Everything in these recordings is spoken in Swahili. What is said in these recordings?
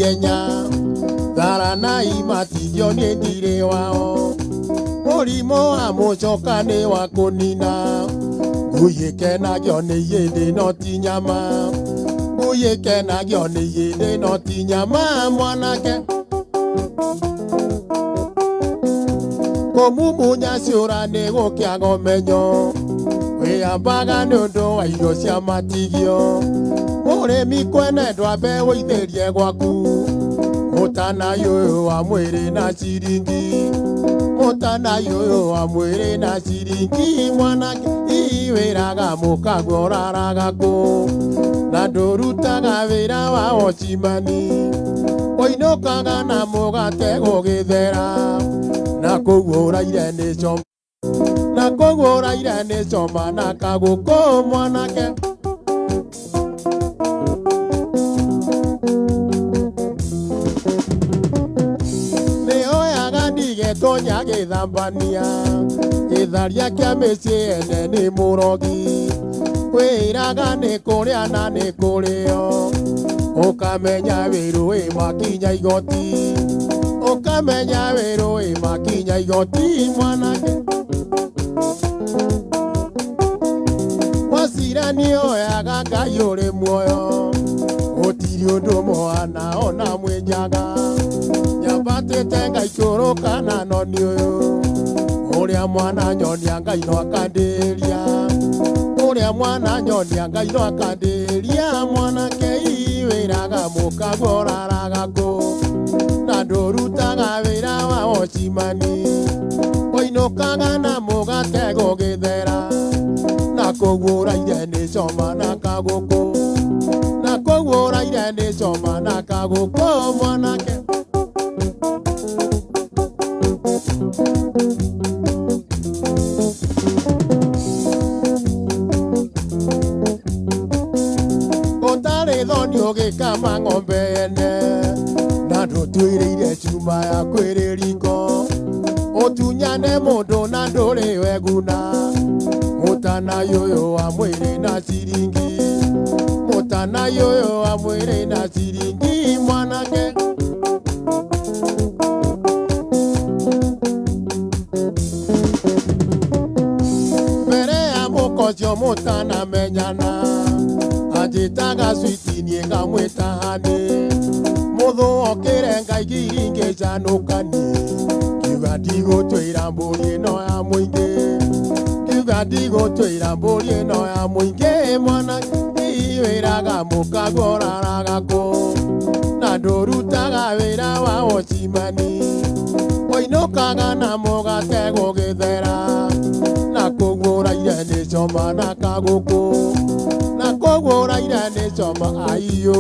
ihenya thara na imatigio nĩ thirĩ wao mũrimũ wa mũcoka nĩ wa kũnina ngui ĩkenagio nĩ ihĩndĩ no ti nyama ngui ĩkenagio nĩ ihĩndĩ no ti nyama mwanake kũmumunya ciũra nĩ gũkĩaga ũmenyo wĩyambaga nĩ ũndũ wa irio cia matigio mũrĩmi kwene ndwambe wĩithĩrie gwaku mũtanaĩ ũyũ wa mwĩrĩ na ciringi mũtanaĩ ũyũ wa mwĩrĩ na ciringi mwanake wĩraga mũkaguo ũraraga kũ na ndũrutaga wĩra wa wocimani ũinũkaga na mũgate gũgĩthera na kũguo ũraire nĩ coma na kũguo ũraire nĩ coma na kagũkũ mwanake nĩoyaga ndigetonya gĩthambania gĩtharia kĩa mĩciĩ ene nĩ mũrogi kwĩraga nĩ kũrĩa na nĩ kũrĩo ũkamenya wĩrũĩ makinya igoti ũkamenya wĩrũĩ makinya igoti mwanake wacira nĩoyaga Ngai ũrĩ muoyo gũtirĩ ũndũ mũhana ona mwĩnjaga nyambatĩte ngaikũrũka na noni ũyũ ũrĩa mwana nyonia Ngai no akandĩria ũrĩa mwana nyonia Ngai no akandĩria mwanake wĩraga mũkaguo ũraraga kũ na ndũrutaga wĩra wa wocimani ũinũkaga na mũgate gũgĩthera na kũguo ũraire nĩ coma na kagũkũ na kũguo ũraire nĩ coma na kagũkũ mwanake ũtarĩ thoni ũgĩkama ng'ombe ene na ndũtuĩrĩire cuma ya kwĩrĩriko ũtunyane mũndũ na ndũrĩ weguna mũtanaĩ ũyũ wa mwĩrĩ na ciringi mũtanaĩ ũyũ wa mwĩrĩ na ciringi mwanake mbere ya mũkocio mũtanamenyana anjĩtaga switi niĩ ngamwĩta hani mũthũokĩre Ngai ngiringĩ canũkanie kiuga ndigũtwĩra mbũri ĩno ya mũingĩ kiuga ndigũtwĩra mbũri ĩno ya mũingĩ mwanake wĩraga mũkaguo ũraraga kũ na ndũrutaga wĩra wa wocimani ũinũkaga na mũgate gũgĩthera na kũguo ũraire nĩ coma na kagũkũ na kũguo ũraire nĩ coma aiyũ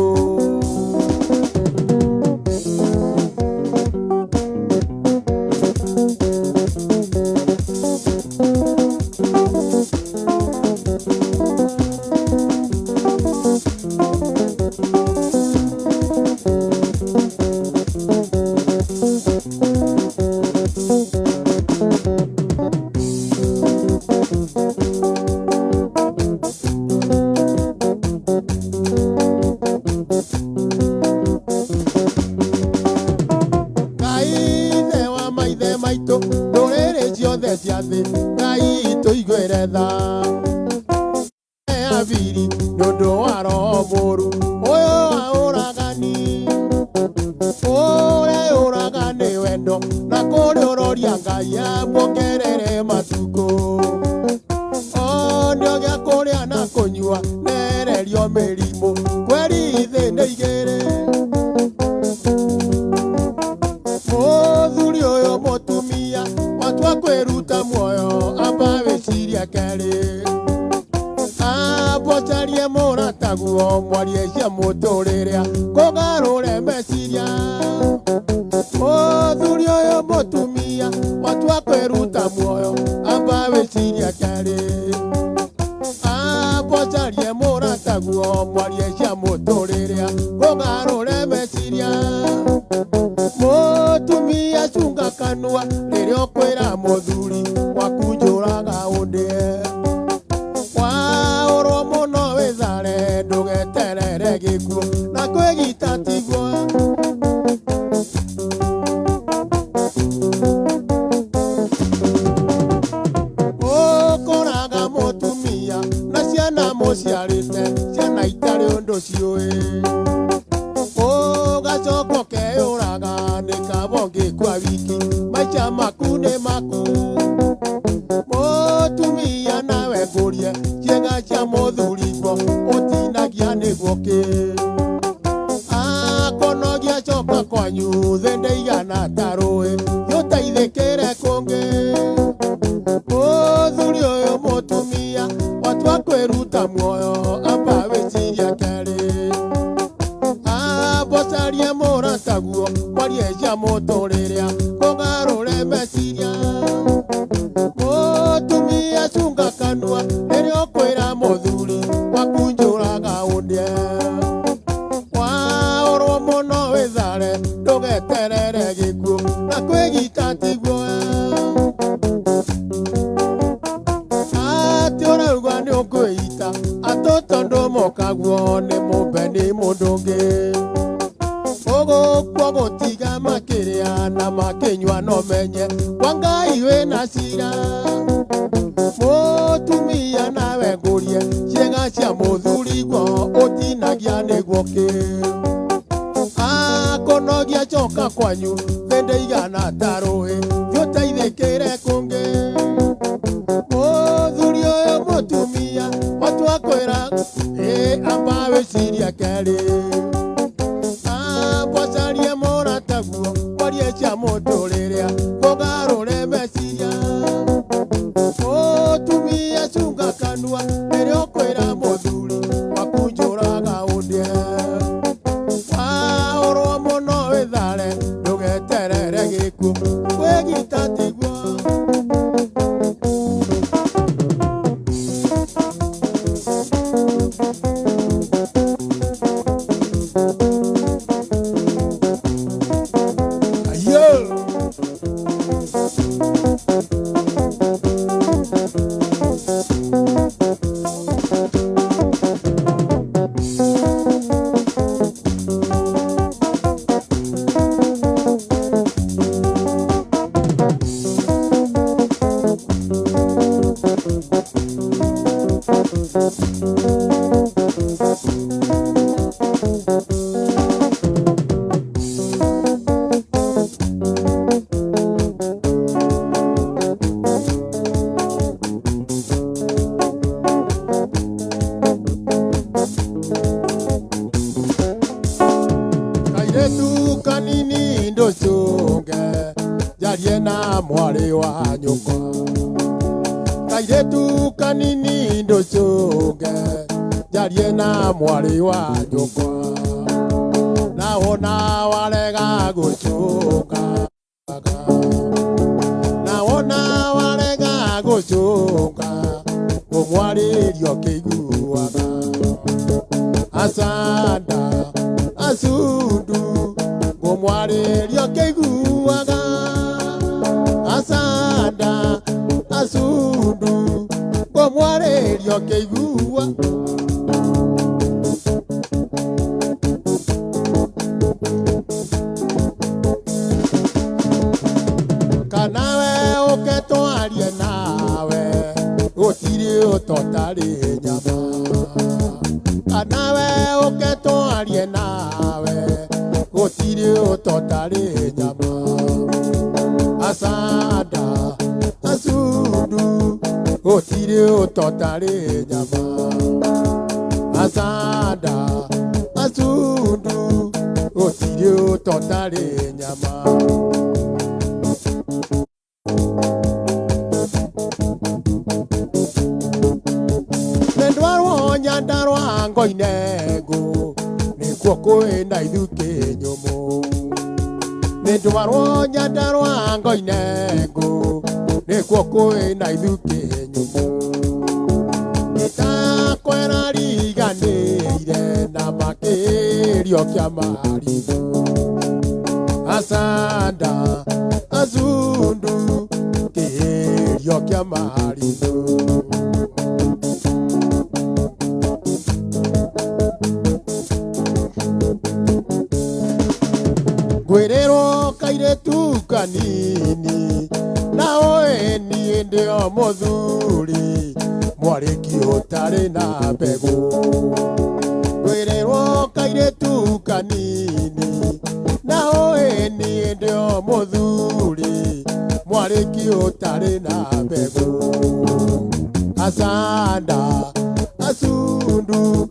Ngai tũiguĩre tha abiri nĩũndũ wa roho mũũru ũyũ wa ũragani ũrĩa ũragani wendo na kũrĩa ũroria Ngai amwongerere matukũ oniogia kũrĩa na kũnyua nererio mĩrimũ kweri thĩ nĩ igĩrĩ mũthuri ũyũ mũtumia watua kwĩruta muoyo amba wĩciria kerĩ ambocarie mũrataguo mwarie cia mũtũrĩre kũgarũre meciria mũthuri ũyũ mũtumia watua kwĩruta muoyo amba wĩciria kerĩ ambocarie mũrataguo mwarie cia mũtũrĩre kũgarũre meciria mũtumia cunga kanua rĩrĩa ũkwĩra mũthuri waku njũraga ũndĩe waũrwo mũno wĩthare ndũgeterere gĩkuũ na kwĩgita tiguo ndũciũĩ ũgacoka ũkeyũraga nĩ kaba ũngĩkua wiki maica maku nĩ maku mũtumia nawe ngũrie ciĩga cia mũthurigwo ũtinagia nĩguo kĩ akonogia coka kwanyu thĩ ndĩigana ta rũĩ yũteithĩkĩre kũngĩ mũthuri ũyũ mũtumia watua kwĩruta muoyo amba wĩciria kerĩ ambocarie mũrataguo mwarie cia mũtũrĩre kũgarũre meciria mũtumia cunga kanua rĩrĩa ũkwĩra mũthuri waku njũraga ũndie waũrwo mũno wĩthare ndũgeterere gĩkuũ na kwĩgita tiguo atĩ ũrauga nĩ ũkwĩita atũtondũ mokaguo nĩ mũmbe nĩ mũndũ ũngĩ ũgũkwo gũtiga makĩrĩa na makĩnyua no menye kwa Ngai wĩna cira mũtumia nawe ngũrie ciĩga cia mũthurigwo ũtinagia nĩguo kĩ akũnogia coka kwanyu thĩ ndĩigana ta rũĩ yũteithĩkĩre kũngĩ mũthuri ũyũ mũtumia watua kwĩra amba wĩciria kerĩ ambocarie mũrataguo mwarie cia mũtũrĩre kũgarũre meciria mũtumia cunga kanua rĩrĩa ũkwĩra mũthuri waku njũraga ũndie waũrwo mũno wĩthare ndũgeterere gĩkuũ kwĩgita tiguo kairetu kanini ndũcũnge njarie na mwarĩ wa nyũkwa kairetu kanini ndũcũnge njarie na mwarĩ wa nyũkwa na wona warega gũcũnga na wona warega gũcũnga ngũmwarĩrio kĩiguaga acanda asundu ngũmwarĩrio kĩiguaga acanda asundu ngũmwarĩrio kĩigua kanawe ũketwarie nawe gũtirĩ ũtotarĩ nyama kanawe ũketwarie nawe gũtirĩ ũtotarĩ nyama acanda asundu gũtirĩ ũtotarĩ nyama acanda asundu gũtirĩ ũtotarĩ nyama ndwarwo nyandarwa ngoine ngũ nĩkuo kwĩna ithuki nyũmũ ndwarwo nyandarwa ngoine ngũ nĩkuo kwĩna ithuki nyũmũ itakwera riganĩire na makĩrio kĩa maritho acanda asundu kĩrio kĩa maritho ngwĩrĩrwo kairetu kanini na ũĩ niĩ ndĩo mũthuri mwarĩki ũtarĩ na mbegũ ngwĩrĩrwo kairetu kanini na oeni ndio muthuri mwariki utari na mbegu asanda asundu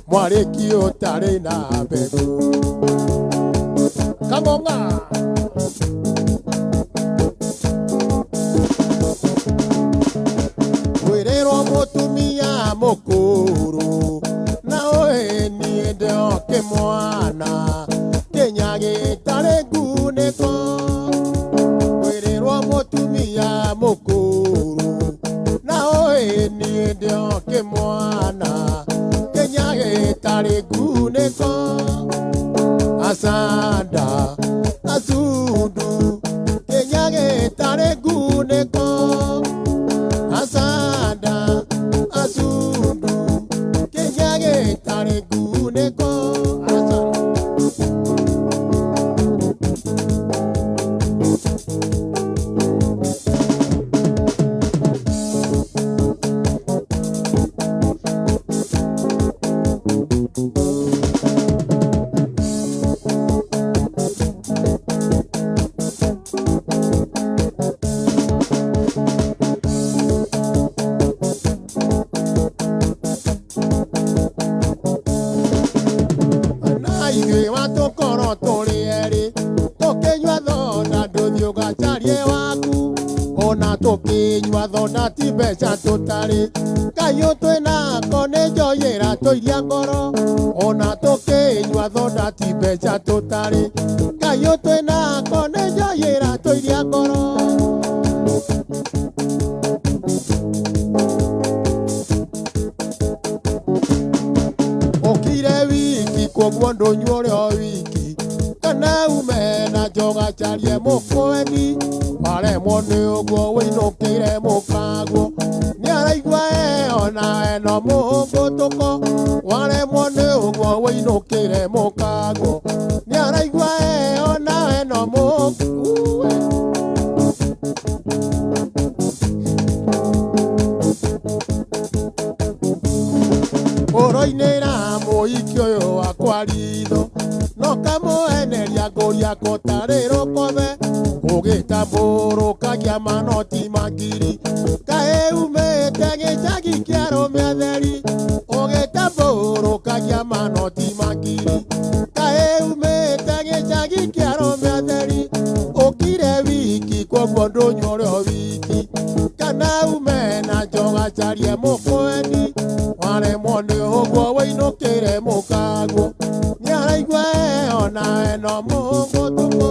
mwariki utari na mbegu kamonga wirero mutumia mukuru na oeni ndio kimwana kenyage tare guneko wirero mutumia mukuru na oeni ndio kimwana kenyage tare guneko asanda asundu kenyage tare guneko asanda asundu kenyage tare guneko asanda tokinywa thonda ti mbeca tutari kayo twina kone njoyera toiria ngoro ona tokinywa thonda ti mbeca tutari kayo twina kone njoyera toiria ngoro okire wiki koguo ndonywa urio wiki kana ume na njoga charie mukweni maremwo ni uguo winukire mukaguo ni araigua ona eno mugutuko waremwo ni uguo winukire mukaguo ni araigua ona eno muguo oroinira muiki uyu wakwa ritho no kamueneria nguria kotariro kothe ugitamburukagia manoti magiri kae umite gicagi kia arume atheri ugitamburukagia manoti magiri kae umite gicagi kia arume atheri ukire wiki koguo ndonywa urio wiki kana ume na njoga charie mukweni waremwo ni uguo winukire mukaguo ni araigua ona eno mugutuko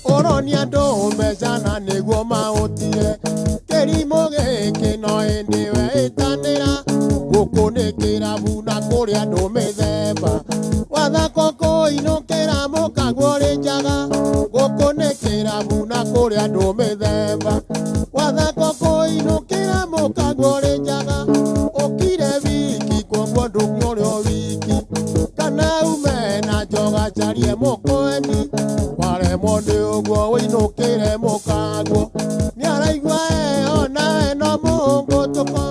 oroni andu mbeca niguo mautire kirimo giki no indiwe itanira guku ni kirabu na kuri andu mithemba wathako kuinukira mukaguo ri njaga guku ni kirabu na kuri andu mithemba wathako kuinukira mukaguo ri njaga ukire wiki koguo ndung'wa urio wiki kana ume na njoga charie mukweni waremwo ni uguo winukire mukaguo ni araigua ona eno mugutuko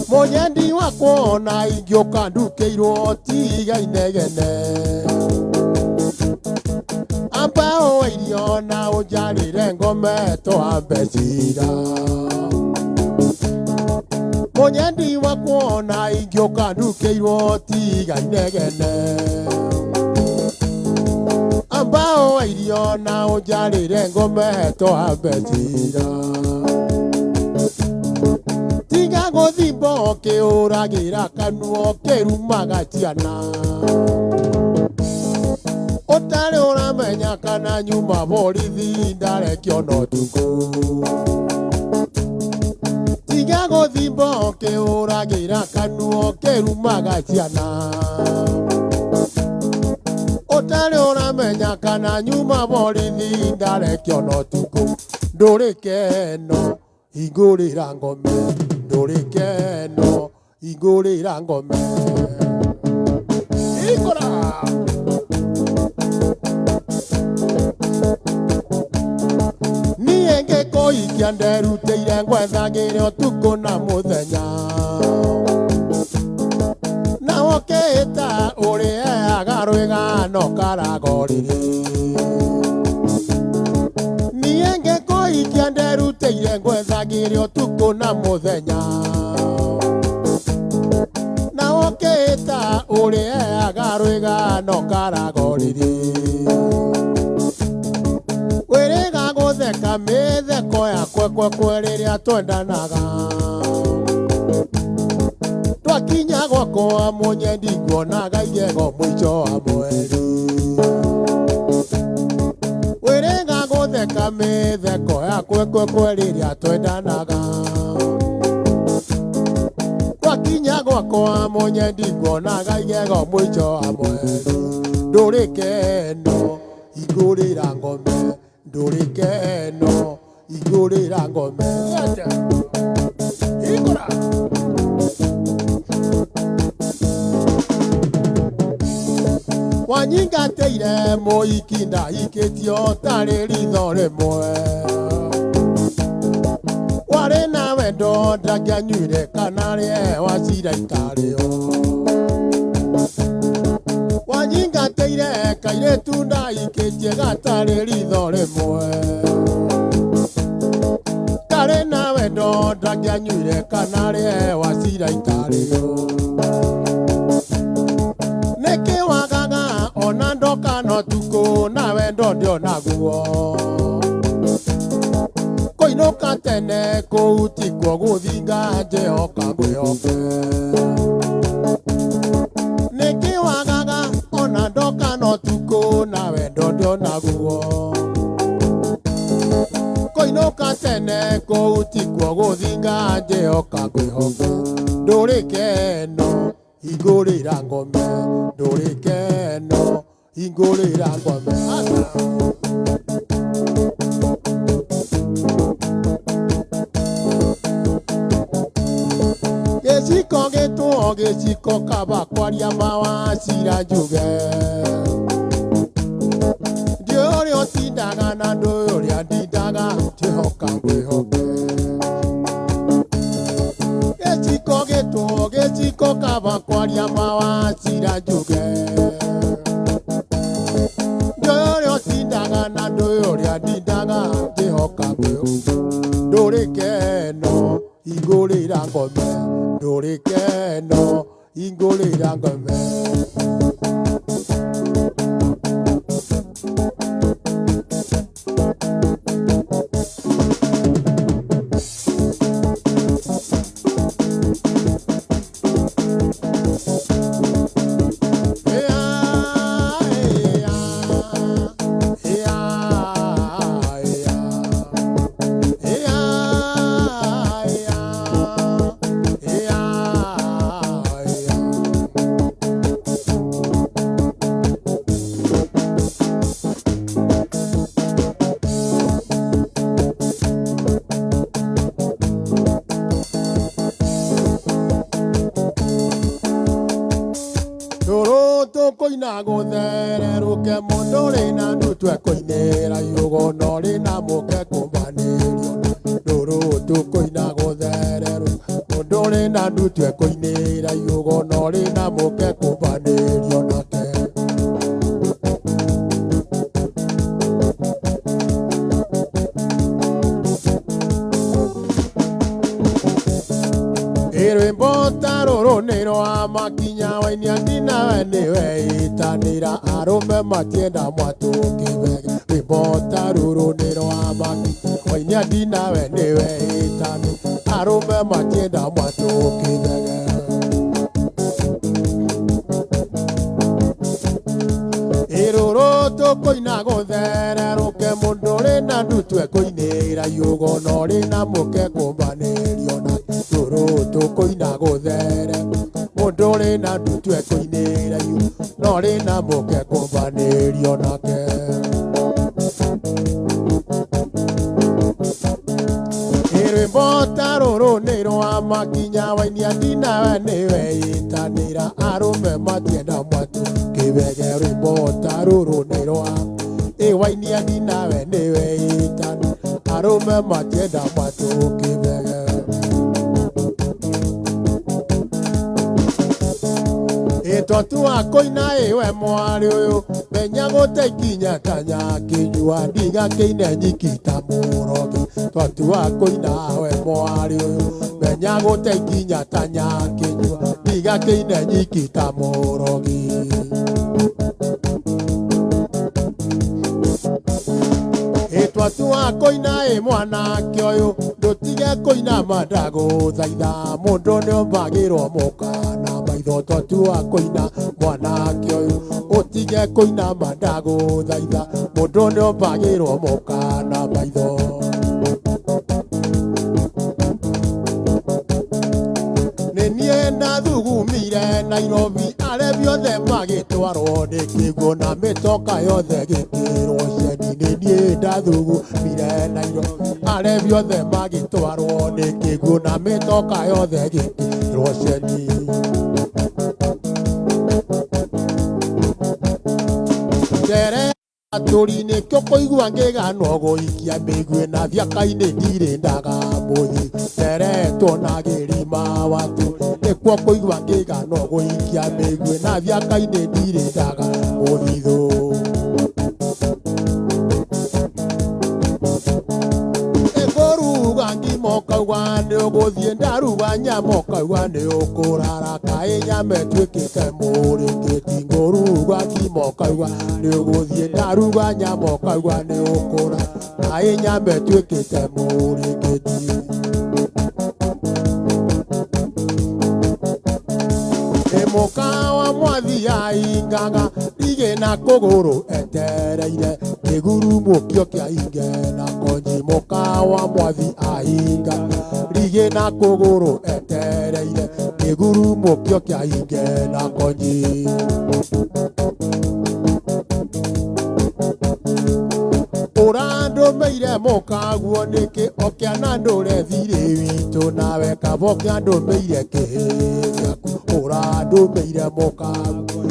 munyendi wakwona ingioka ndukiirwo tiga inegene amba oirio na unjarire ngome twambe cira munyendi wakwona ingioka ndukiirwo tiga inegene amba oirio na unjarire ngome twambe cira tiga guthimba ukiuragira kanua kirumaga ciana utari uramenya kana nyuma borithi ndarekio no tuku tiga guthimba ukiuragira kanua kirumaga ciana utari uramenya kana nyuma borithi ndarekio no tuku ndurikeno igurira ngome ndurikeno igurira ngome ikora nienge koikia nderuteire ngwethagire utuku na muthenya na oketa uri agarwigano karagorire nienge koikia nderuteire ngwethagire utuku na muthenya na oketa uri agarwigano karagorire wiriga gutheka mitheko yakwa kweriria twendanaga twakinya gwakwa munyendi nguonaga igego mwico wa mweri wiriga gutheka mitheko yakwa kweriria twendanaga twakinya gwakwa munyendi nguonaga igego mwico wa mweri ndurikeno igurira ngome ndurikeno igurira ngome ikora wanyingateire muikinda ikitio tari ritho rimwe wari na wendo ndakianyuire kana rie wacira ikario wanyingateire kairetu ndaikitie gatari ritho rimwe kari na wendo ndakianyuire kana rie wacira ikario niki wagaga ona ndoka no tuko na wendo ndio naguo koinuka tene kuutikwo guthinga njehoka ngwioke niki wagaga ona ndoka no tuko na wendo ndio naguo koinuka tene kuutikwo guthinga njehoka ngwioke ndurikeno igurira ngome ndurikeno igurira ngome geciko gitwo geciko kaba kwaria mawacira njuge ndiorio tindaga na nduria ndindaga njehoka ngwihoke geciko gitwo geciko kaba kwaria mawacira njuge ndiorio tindaga na nduria ndindaga njehoka ngwihoke ndurikeno igurira ngome ndurikeno igurira ngome koina guthererũke mũndũ rĩna ndutwe koinĩra irũgano rĩna mũke kũmbanĩrio ndũrũ tũkoina gũthererũka mũndũ rĩna ndutwe koinĩra irũgano rĩna mũke kũmbanĩrio nake rwĩmbo ta rũrũ nĩ rwa makinya wainia ndinawe nĩwe itanĩra arũme matienda mwatũkĩbege rwĩmbo ta rũrũ nĩ rwa makinya wainia ndinawe nĩwe itanĩra arũme matienda mwatũkĩbege rũrũ tũkoina gũthererũke mũndũ rĩna ndutwe koinĩra irũgano rĩna mũke kũmbanĩrio na tũkoina gũthere mũndũ rĩna ndutwe koinĩra irũgano rĩna mũke kũmbanĩrio nake rwĩmbo wa makinya wa inia dina we niwe itanira arume matienda mwatu kibege ribota ruru nirwa wa inia dina we niwe itanira arume matienda mwatu kibege Totu akoina ewe mwari uyu menya gote kinya tanya kinyua ndiga kine nyikita murogi Totu akoina ewe mwari uyu menya gote kinya tanya kinyua ndiga kine nyikita murogi Totu akoina e mwana kioyu ndutige koina madago thaitha mundu ni ombagirwo mukana maitho Totu akoina mwana kioyu utige koina madago thaitha mundu ni ombagirwo mukana maitho Nenie ndathugumire Nairobi arebi othe magitwarwo ni kiguo na mitoka yothe gikirwo ceni Nenie ndathugumire Nairobi arebi othe magitwarwo ni kiguo na mitoka yothe gikirwo ceni Tere aturi-inĩ kĩo kũigua ngĩganwo gũikia mĩguĩ na biaka-inĩ ndirendaga mũthi teretwo na gĩrima watu nĩkuo kũigua ngĩganwo gũikia mĩguĩ na biaka-inĩ ndirendaga mũthithũ ĩkũruga ngima ũkauga nĩ ũgũthiĩ ndaruga nyama ũkauga nĩ ũkũrara kaĩ nyama ĩtuĩkĩte mũrĩngĩti ngũruga ngima ũkauga nĩ ũgũthiĩ ndaruga nyama ũkauga nĩ ũkũrara kaĩ nyama ĩtuĩkĩte mũrĩngĩti Mũkawa mwathi aingaga rige na kũgũrũ etereire kĩgurumo kĩo kĩa inge na konji Mũkawa mwathi aingaga rige na kũgũrũ etereire kĩgurumo kĩo kĩa inge na konji Ũrandũmĩire mũkaguo nĩkĩ okĩana ndũre thirĩ witũ nawe kaba okĩandũmĩire kĩhĩ gĩaku Ũrandũmĩire mũkaguo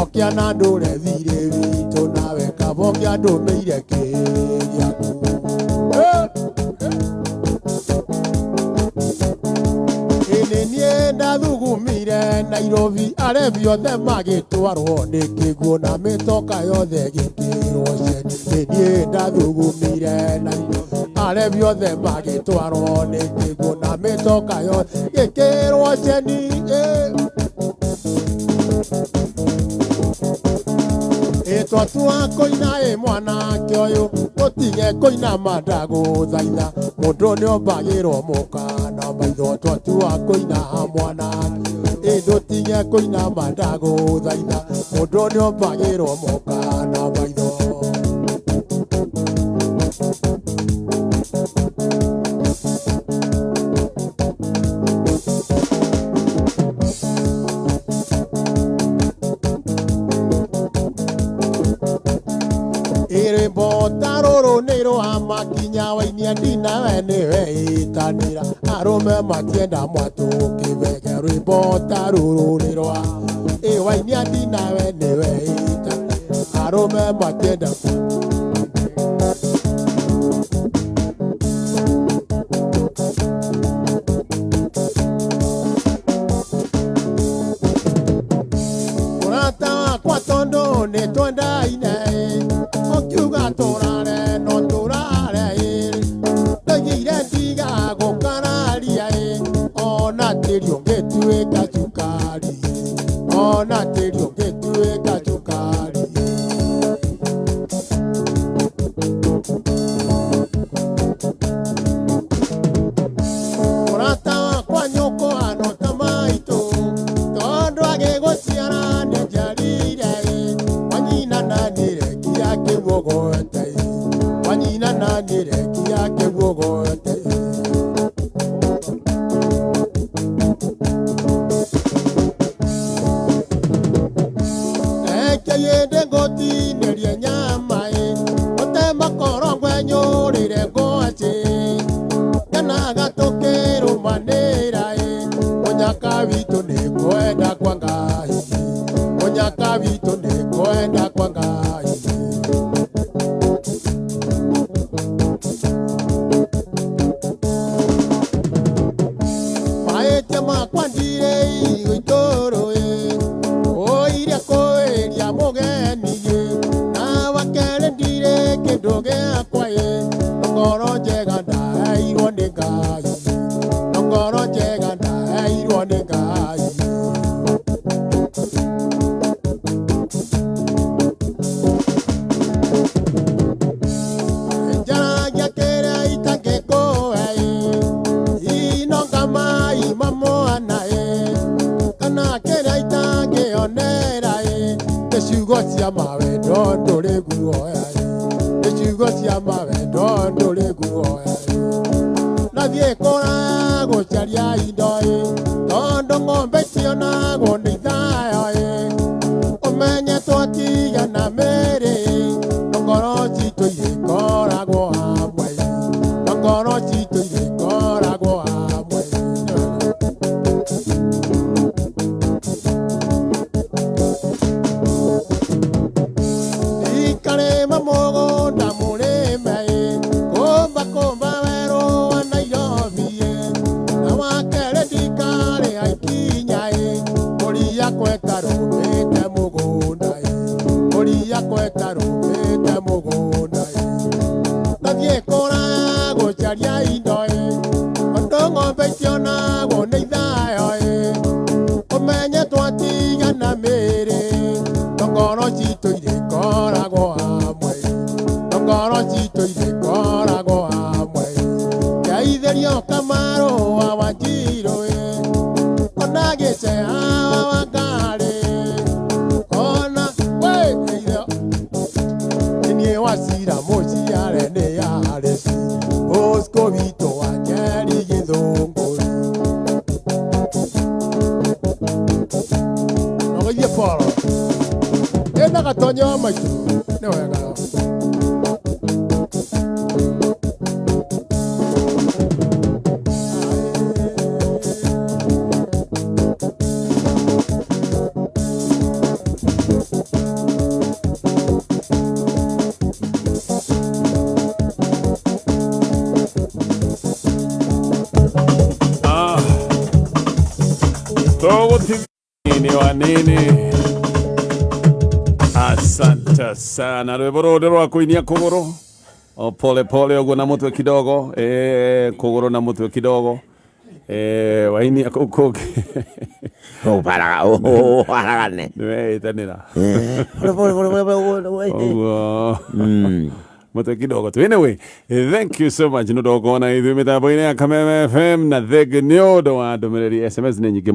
okĩana ndũre thirĩ witũ nawe kaba okĩandũmĩire kĩhĩ gĩaku Nenie ndathugumire Nairobi arebi othe magitwarwo ni kiguo na mitoka yothe gikirwo ceni Nenie ndathugumire Nairobi arebi othe magitwarwo ni kiguo na mitoka yothe gikirwo ceni Totu akoina e mwanake uyu utige koina madago thaitha mundu ni ombagirwo mukana maitho Totu akoina mwanake ndutige koina madago thaitha mundu ni ombagirwo mukana maitho Iribota rũrũ nĩ rwa makinya wa inia dina we niwe itanira arume matienda mwatu kibege ribota rũrũ nĩ rwa wa inia dina we niwe itanira arume matienda Urata kwa tondo ne tonda ine Okiuga torare no torare Tegire diga go kanaria Ona terio getue kachukari Ona terio getue kachukari Urata kwa nyoko anota maito Tondo agegociana ne jarire Wanyina nanire kia kewogote Wanyina nanire kia kewogote munyaka witu ni kwenda kwa Ngai, munyaka witu ni kwenda kwa Ngai. Maete makwa ndire igũitũrũ oire kwĩria mũgeni na wakere ndire kĩndũ gĩakwa ngoro njega ndaheirwo nĩ Ngai, ngoro njega ndaheirwo nĩ Ngai. Njaragia kĩrĩa itangĩkũhe inongama imamwana kana kĩrĩa itangĩonera nĩciugo cia mawendo ndũrĩ guoya, nĩciugo cia mawendo ndũrĩ guoya. Nathiĩ kũra gũcaria indo tondũ ng'ombe cionagwo nĩ ithayo ũmenye twatigana mĩrĩ ngoro citũ irĩkoragwo hamwe, ngoro citũ irĩkoragwo hamwe. Ikarĩma mũgũnda mũrĩme kũmba kũmba werũ wa Nairobi na wakere ndikarĩ aikinya mũria kweta rũmĩte mũgũnda, mũria kweta rũmĩte mũgũnda. Nathiĩ kũra gũcaria indo tondũ ng'ombe itionagwo nĩ ithayo ũmenye twatigana mĩrĩ ngoro citũ irĩkoragwo hamwe, ngoro citũ irĩkoragwo hamwe. Ngeithĩrio Kamarũ wa Wanjirũ ona Gĩceha wa Wangari ona wĩkĩire niĩ Wachira mũciare nĩ yareci Bosco witũ wa Njeri Gĩthũngũri. Nogoithie Polo ĩna gatonyo wa maitũ nĩ wega. Ni wanini. Asante sana. Rwĩmbo rwa kũinia kũgũrũ o pole pole ũguo na mũtwe kidogo kũgũrũ na mũtwe kidogo wainia kũkũngĩ Paragane. Nĩweĩtanĩra mũtwe kidogo tu. Anyway, thank you so much nĩ ndogona ithuĩ mĩtambo-inĩ ya Kameme FM na thenge nĩ ũndũ wa ndũmĩrĩri SMS nĩ nyingĩ.